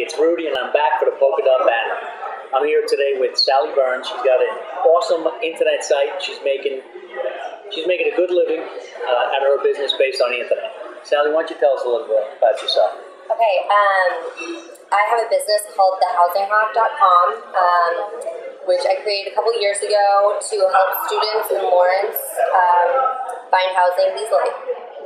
it's Rudy, and I'm back for the Polka Dot Banner. I'm here today with Sally Burns. She's got an awesome internet site. She's making a good living out of her business based on the internet. Sally, why don't you tell us a little bit about yourself? Okay, I have a business called thehousinghack.com, which I created a couple years ago to help students in Lawrence find housing easily.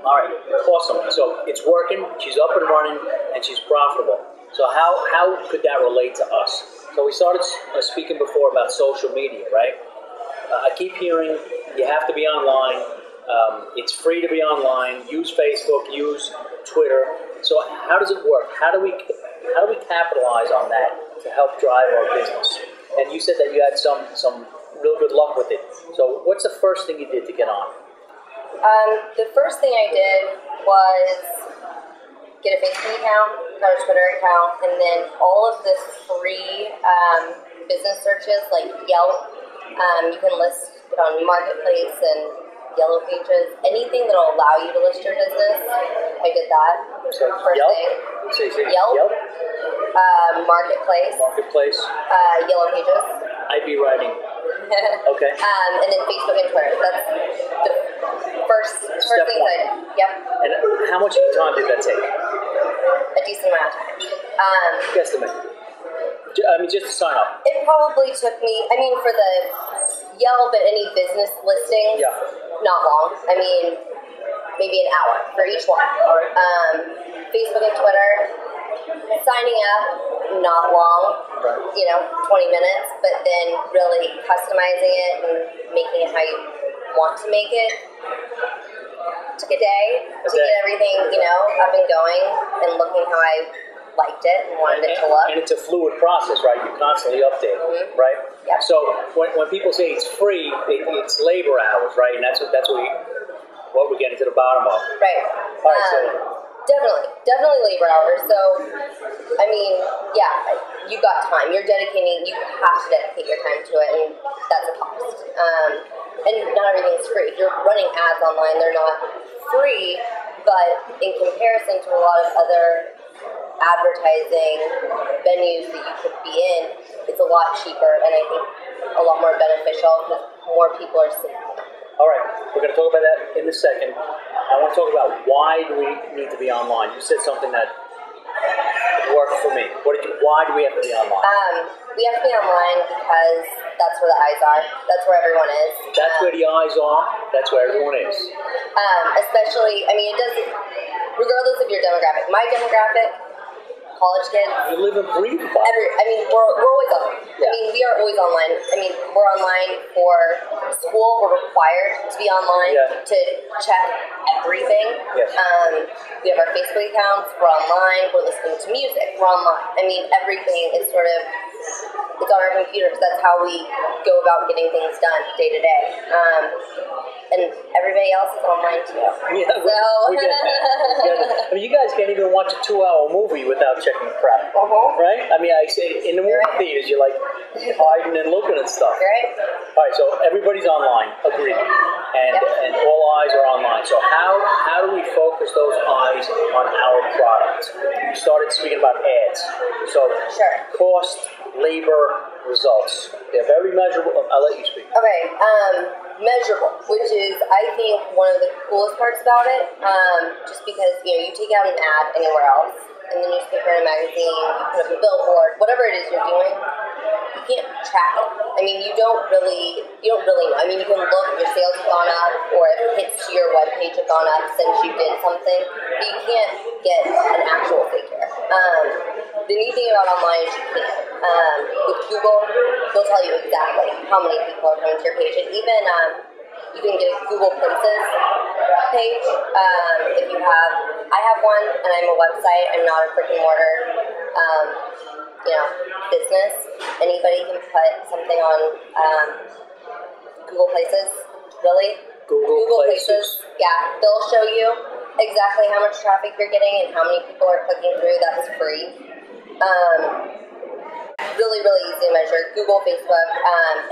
All right, awesome. So it's working, she's up and running, and she's profitable. So how could that relate to us? So we started speaking before about social media, right? I keep hearing you have to be online. It's free to be online. Use Facebook, use Twitter. So how does it work? How do we capitalize on that to help drive our business? And you said that you had some real good luck with it. So what's the first thing you did to get on? The first thing I did was get a Facebook account, got a Twitter account, and then all of the free business searches like Yelp, you can list it on Marketplace and Yellow Pages, anything that will allow you to list your business. I did that. So first Yelp? thing. Yelp? Marketplace. Yellow Pages. I'd be writing. Okay. And then Facebook and Twitter. That's the first things I did. Yep. And how much of your time did that take? A decent amount of time. Guesstimate. I mean, just to sign up. It probably took me, for the Yelp and any business listings, not long. Maybe an hour for each one. All right. Facebook and Twitter, signing up, not long, right. 20 minutes, but then really customizing it and making it how you want to make it. Took a day to get everything, up and going and looking how I liked it and wanted it to look. And it's a fluid process, right? You constantly update, right? Yep. So when people say it's free, it's labor hours, right? And that's what we're getting to the bottom of. Right. All right, so Definitely labor hours. So, you've got time. You have to dedicate your time to it, and that's a cost. And not everything is free. If you're running ads online, they're not free, but in comparison to a lot of other advertising venues that you could be in, it's a lot cheaper, and I think a lot more beneficial because more people are seeing it. All right, we're going to talk about that in a second. I want to talk about why do we need to be online. You said something that worked for me. Why do we have to be online? We have to be online because that's where the eyes are. That's where everyone is. That's where the eyes are. That's where everyone is. Especially, it doesn't, regardless of your demographic. My demographic, college kids. You live and breathe by we're always online. Yeah. We are always online. We're online for school. We're required to be online to check everything. Yes. We have our Facebook accounts. We're online. We're listening to music. We're online. Everything is it's on our computers. That's how we go about getting things done day to day. And everybody else is online too. Yeah, we get that. You guys can't even watch a 2-hour movie without checking crap, right? I say in the movie theaters, you're like hiding and looking at stuff. Right. All right, so everybody's online, agreed, and all eyes are online. So how do we focus those eyes on our product? You started speaking about ads. So cost, labor, results. They're very measurable. I'll let you speak. Okay, measurable, which is, I think, one of the coolest parts about it, just because, you take out an ad anywhere else, in the newspaper, in a magazine, you put up a billboard, whatever it is you're doing, you can't track it. You don't really know. You can look if your sales have gone up, or if hits to your webpage have gone up since you did something, but you can't get an actual figure. The neat thing about online is you can. With Google, they'll tell you exactly how many people are coming to your page, and even you can get a Google Places page if you have. I have one, and I'm a website. I'm not a brick and mortar, business. Anybody can put something on Google Places. Really? Google Places. Yeah, they'll show you exactly how much traffic you're getting and how many people are clicking through. That's free. Really, really easy to measure. Google, Facebook,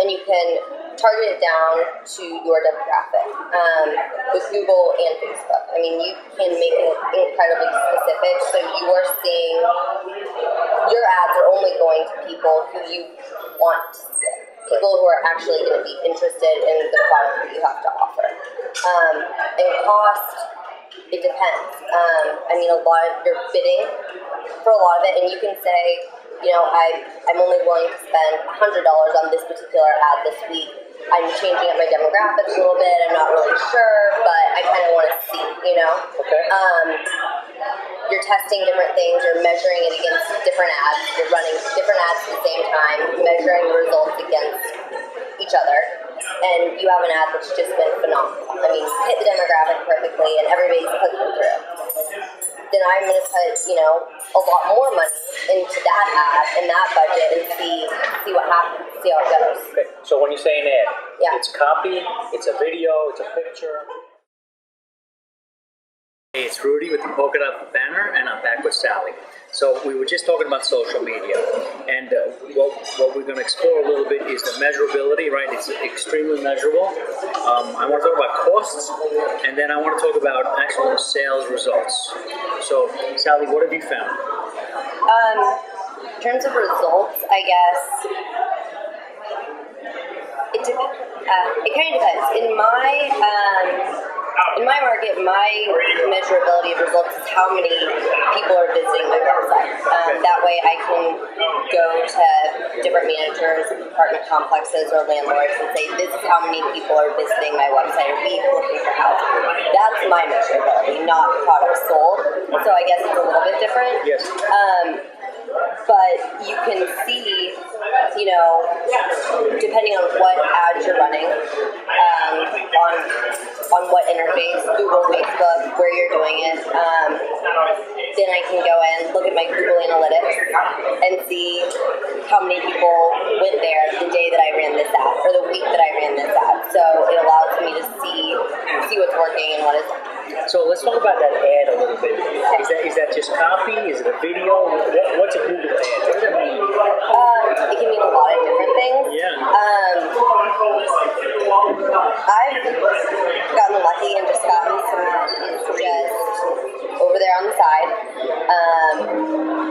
and you can target it down to your demographic with Google and Facebook. I mean, you can make it incredibly specific, so you are seeing your ads are only going to people who you want to see it. People who are actually going to be interested in the product that you have to offer. And cost, it depends. I mean, you're bidding for a lot of it, and you can say, you know, I'm only willing to spend $100 on this particular ad this week. I'm changing up my demographics a little bit. I'm not really sure, but I kind of want to see, you know? Okay. You're testing different things. You're measuring it against different ads. You're running different ads at the same time, measuring the results against each other. And you have an ad that's just been phenomenal. I mean, you hit the demographic perfectly, and everybody's clicking through. Then I'm going to put, you know, a lot more money into that ad and that budget and see what happens, see how it goes. Okay. So when you say an ad, yeah, it's copy, it's a video, it's a picture. Hey, it's Rudy with the Polka Dot Banner, and I'm back with Sally. So we were just talking about social media, and what we're going to explore a little bit is the measurability, right? It's extremely measurable. I want to talk about costs, and then I want to talk about actual sales results. So, Sally, what have you found? In terms of results, I guess it kind of depends. In my market, my measurability of results is how many people are visiting my website. That way I can go to different managers, apartment complexes, or landlords and say, this is how many people are visiting my website or be looking for housing. That's my measurability, not products sold. So I guess it's a little bit different. Yes. But you can see, you know, depending on what ads you're running, on what interface, Google, Facebook, where you're doing it, then I can go in, look at my Google Analytics, and see how many people went there the day that I ran this ad, or the week that I ran this ad. So it allows me to see what's working and what isn't. So let's talk about that ad a little bit. Is that just copy? Is it a video? What's a Google ad? What does that mean? It can mean a lot of different things. Yeah. I've gotten lucky and just gotten some just over there on the side,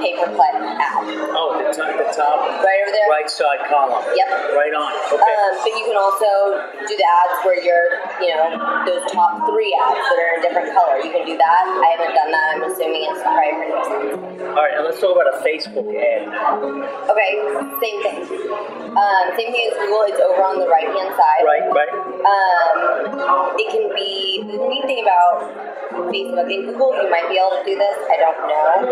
pay-per-click ad. Oh, the top right over there, right side column. Yep. Right on. Okay. But you can also do the ads where you're, you know, those top 3 ads that are in different color. You can do that. I haven't done that. I'm assuming it's probably pretty expensive. All right, and let's talk about a Facebook ad. Okay, same thing. Same thing as Google. It's over on the right-hand side. Right. It can be, the neat thing about Facebook and Google, you might be able to do this, I don't know,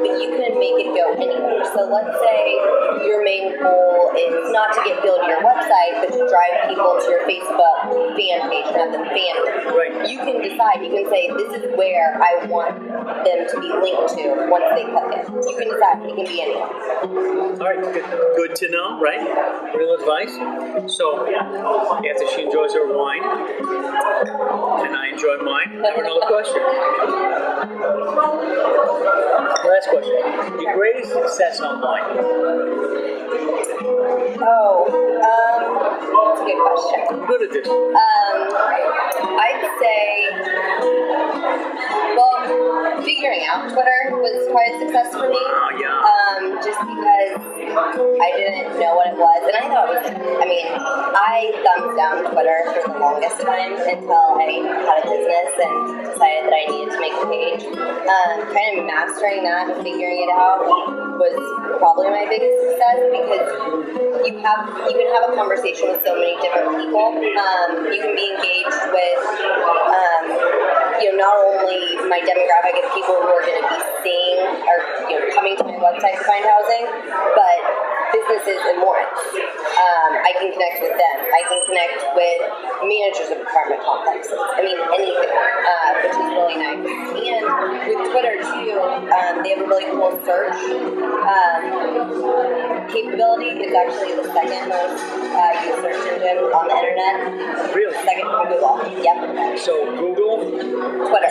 but you can make it go anywhere. So let's say your main goal is not to get people to your website, but to drive people to your Facebook fan page and have them fan it. Right. You can decide, you can say, this is where I want them to be linked to once they click it. You can decide, it can be anywhere. All right, good to know, right? Real advice. So, after she enjoys her wine, and I enjoy mine, I have another question. Last question. Your greatest success online? That's a good question. I'm good at this. I'd say, well, figuring out Twitter was quite a success for me. Oh, yeah. Just because I didn't know what it was, and I thought it was, I mean, I thumbs down Twitter for the longest time until I had a business and decided that I needed to make a page. Kind of mastering that and figuring it out was probably my biggest success, because you can have a conversation with so many different people. You can be engaged with, not only my demographic of people who are going to be seeing or coming to my website to find housing, but businesses and more. I can connect with them. I can connect with managers of apartment complexes. I mean, anything, which is really nice. And with Twitter too, they have a really cool search capability. It's actually the second most used search engine on the internet. Really? Second from Google. Yep. So Google, Twitter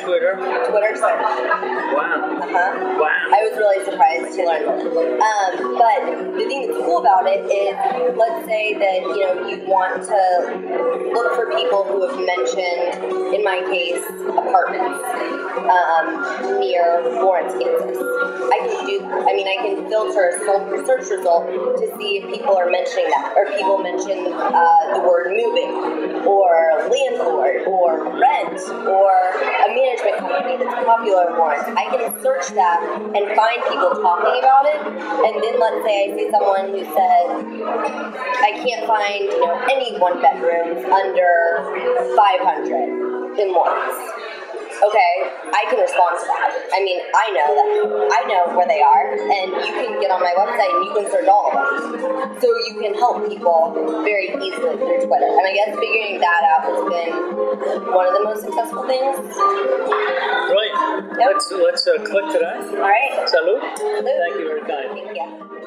search. Wow. Wow. I was really surprised to learn that. But the thing that's cool about it is, let's say that you want to look for people who have mentioned, in my case, apartments near Lawrence, Kansas. I can filter a search result to see if people are mentioning that, or people mention the word moving, or landlord, or rent, or a management company that's popular in Lawrence. I can search that and find people talking about it, and then let's say I see someone who says, I can't find any one bedrooms under 500 in Lawrence. Okay, I can respond to that. I mean, I know where they are, and you can get on my website and you can search all of them. So you can help people very easily through Twitter. And I guess figuring that out has been one of the most successful things. Right. Yep. Let's click to that. All right. Salud. Salud. Thank you very kind. Thank you.